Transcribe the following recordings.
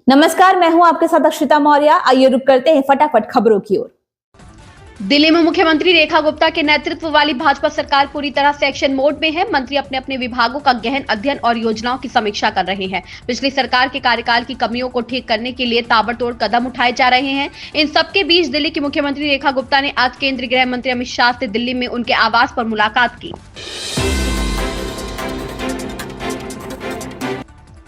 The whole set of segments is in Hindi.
नमस्कार, मैं हूं आपके साथ अक्षिता मौर्य। आइए रुक करते हैं फटाफट खबरों की ओर। दिल्ली में मुख्यमंत्री रेखा गुप्ता के नेतृत्व वाली भाजपा सरकार पूरी तरह से एक्शन मोड में है। मंत्री अपने अपने विभागों का गहन अध्ययन और योजनाओं की समीक्षा कर रहे हैं। पिछली सरकार के कार्यकाल की कमियों को ठीक करने के लिए ताबड़तोड़ कदम उठाए जा रहे हैं। इन सबके बीच दिल्ली की मुख्यमंत्री रेखा गुप्ता ने आज केंद्रीय गृह मंत्री अमित शाह से दिल्ली में उनके आवास पर मुलाकात की।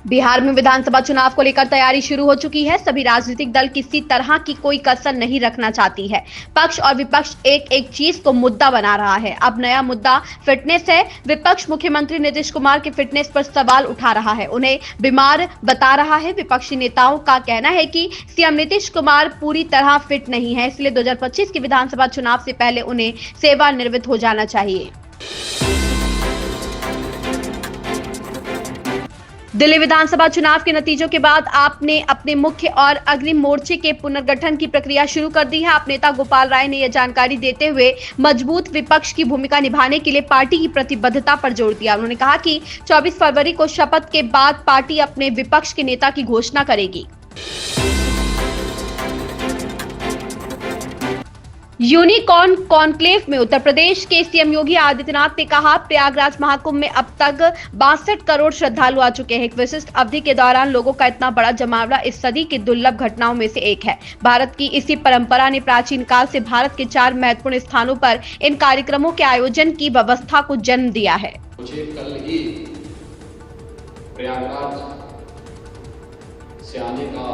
बिहार में विधानसभा चुनाव को लेकर तैयारी शुरू हो चुकी है। सभी राजनीतिक दल किसी तरह की कोई कसर नहीं रखना चाहती है। पक्ष और विपक्ष एक एक चीज को मुद्दा बना रहा है। अब नया मुद्दा फिटनेस है। विपक्ष मुख्यमंत्री नीतीश कुमार के फिटनेस पर सवाल उठा रहा है, उन्हें बीमार बता रहा है। विपक्षी नेताओं का कहना है कि सीएम नीतीश कुमार पूरी तरह फिट नहीं है, इसलिए 2025 के विधानसभा चुनाव से पहले उन्हें सेवानिवृत्त हो जाना चाहिए। दिल्ली विधानसभा चुनाव के नतीजों के बाद आप ने अपने मुख्य और अग्रिम मोर्चे के पुनर्गठन की प्रक्रिया शुरू कर दी है। आप नेता गोपाल राय ने यह जानकारी देते हुए मजबूत विपक्ष की भूमिका निभाने के लिए पार्टी की प्रतिबद्धता पर जोर दिया। उन्होंने कहा कि 24 फरवरी को शपथ के बाद पार्टी अपने विपक्ष के नेता की घोषणा करेगी। यूनिकॉर्न कॉन्क्लेव में उत्तर प्रदेश के सीएम योगी आदित्यनाथ ने कहा, प्रयागराज महाकुंभ में अब तक 62 करोड़ श्रद्धालु आ चुके हैं। एक विशिष्ट अवधि के दौरान लोगों का इतना बड़ा जमावड़ा इस सदी की दुर्लभ घटनाओं में से एक है। भारत की इसी परंपरा ने प्राचीन काल से भारत के 4 महत्वपूर्ण स्थानों पर इन कार्यक्रमों के आयोजन की व्यवस्था को जन्म दिया है। मुझे कल ही प्रयागराज से आने का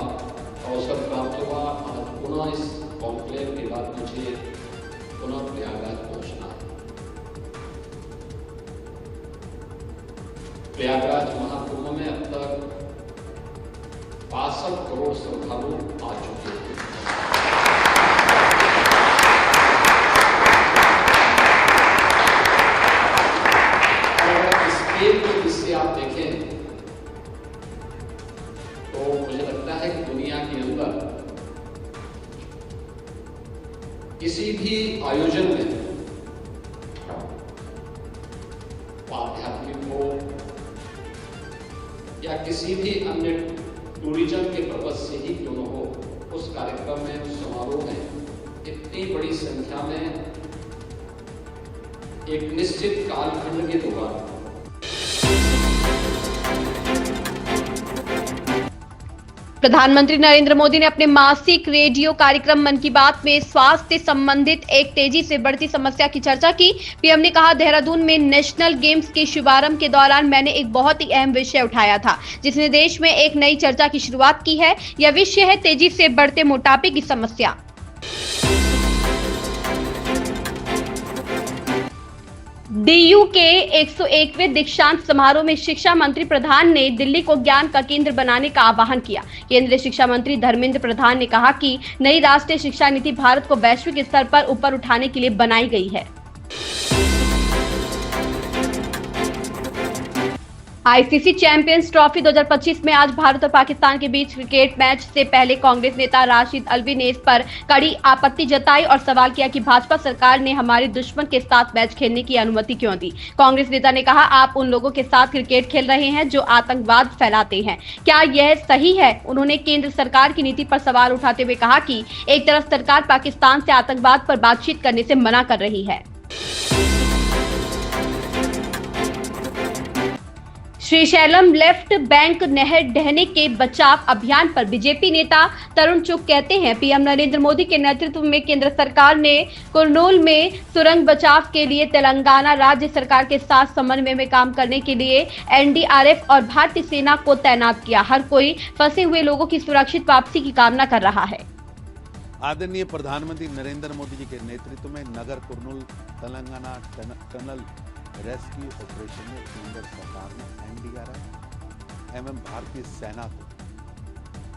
अवसर प्राप्त हुआ। आज पुनः इस कॉन्क्लेव के बाद मुझे पुनः प्रयागराज पहुंचना है। प्रयागराज महाकुंभ में अब तक 62 करोड़ श्रद्धालु आ चुके हैं। अगर स्केल को जिससे आप देखें तो मुझे लगता है कि दुनिया के अंदर किसी भी आयोजन में आध्यात्मिक हो या किसी भी अन्य टूरिज्म के पर्पज से ही क्यों न हो, उस कार्यक्रम में, उस समारोह में इतनी बड़ी संख्या में एक निश्चित कालखंड के दौरान प्रधानमंत्री नरेंद्र मोदी ने अपने मासिक रेडियो कार्यक्रम मन की बात में स्वास्थ्य संबंधित एक तेजी से बढ़ती समस्या की चर्चा की। पीएम ने कहा, देहरादून में नेशनल गेम्स के शुभारंभ के दौरान मैंने एक बहुत ही अहम विषय उठाया था, जिसने देश में एक नई चर्चा की शुरुआत की है। यह विषय है तेजी से बढ़ते मोटापे की समस्या। डीयू के 101वें दीक्षांत समारोह में शिक्षा मंत्री प्रधान ने दिल्ली को ज्ञान का केंद्र बनाने का आह्वान किया। केंद्रीय शिक्षा मंत्री धर्मेंद्र प्रधान ने कहा कि नई राष्ट्रीय शिक्षा नीति भारत को वैश्विक स्तर पर ऊपर उठाने के लिए बनाई गई है। आईसीसी चैंपियंस ट्रॉफी 2025 में आज भारत और पाकिस्तान के बीच क्रिकेट मैच से पहले कांग्रेस नेता राशिद अल्वी ने इस पर कड़ी आपत्ति जताई और सवाल किया कि भाजपा सरकार ने हमारे दुश्मन के साथ मैच खेलने की अनुमति क्यों दी। कांग्रेस नेता ने कहा, आप उन लोगों के साथ क्रिकेट खेल रहे हैं जो आतंकवाद फैलाते हैं, क्या यह सही है? उन्होंने केंद्र सरकार की नीति पर सवाल उठाते हुए कहा कि एक तरफ सरकार पाकिस्तान से आतंकवाद पर बातचीत करने से मना कर रही है। श्रीशैलम लेफ्ट बैंक नहर ढहने के बचाव अभियान पर बीजेपी नेता तरुण चुग कहते हैं, पीएम नरेंद्र मोदी के नेतृत्व में केंद्र सरकार ने कुरनूल में सुरंग बचाव के लिए तेलंगाना राज्य सरकार के साथ समन्वय में काम करने के लिए एनडीआरएफ और भारतीय सेना को तैनात किया। हर कोई फंसे हुए लोगों की सुरक्षित वापसी की कामना कर रहा है। आदरणीय प्रधानमंत्री नरेंद्र मोदी जी के नेतृत्व में नगर Kurnool Telangana tunnel rescue operation में केंद्र सरकार ने एनडीआरएफ एवं भारतीय सेना को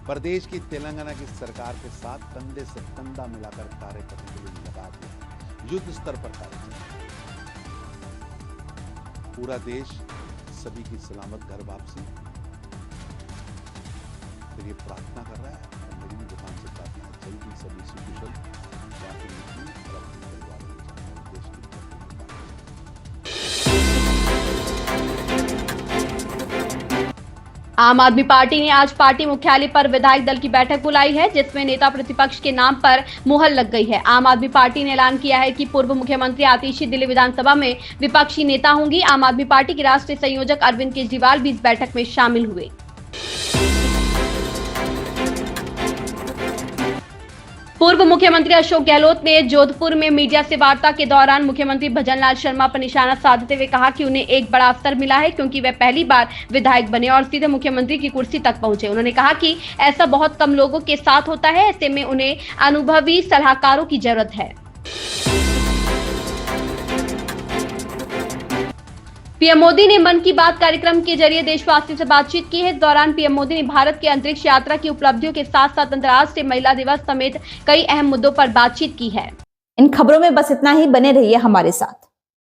प्रदेश की तेलंगाना की सरकार के साथ कंधे से कंधा मिलाकर कार्य करने के लिए लगा दिया। युद्ध स्तर पर कार्य चल पूरा देश सभी की सलामत घर वापसी फिर ये प्रार्थना कर रहा है और मेरी भी दुकान से प्रार्थना है, जल्दी सभी सुकुशल और अपने परिवार के देश की आम आदमी पार्टी ने आज पार्टी मुख्यालय पर विधायक दल की बैठक बुलाई है, जिसमें नेता प्रतिपक्ष के नाम पर मुहर लग गई है। आम आदमी पार्टी ने ऐलान किया है कि पूर्व मुख्यमंत्री आतिशी दिल्ली विधानसभा में विपक्षी नेता होंगी। आम आदमी पार्टी के राष्ट्रीय संयोजक अरविंद केजरीवाल भी इस बैठक में शामिल हुए। पूर्व मुख्यमंत्री अशोक गहलोत ने जोधपुर में मीडिया से वार्ता के दौरान मुख्यमंत्री भजनलाल शर्मा पर निशाना साधते हुए कहा कि उन्हें एक बड़ा अवसर मिला है, क्योंकि वे पहली बार विधायक बने और सीधे मुख्यमंत्री की कुर्सी तक पहुंचे। उन्होंने कहा कि ऐसा बहुत कम लोगों के साथ होता है, ऐसे में उन्हें अनुभवी सलाहकारों की जरूरत है। पीएम मोदी ने मन की बात कार्यक्रम के जरिए देशवासियों से बातचीत की है। इस दौरान पीएम मोदी ने भारत की अंतरिक्ष यात्रा की उपलब्धियों के साथ साथ अंतर्राष्ट्रीय महिला दिवस समेत कई अहम मुद्दों पर बातचीत की है। इन खबरों में बस इतना ही। बने रहिए हमारे साथ।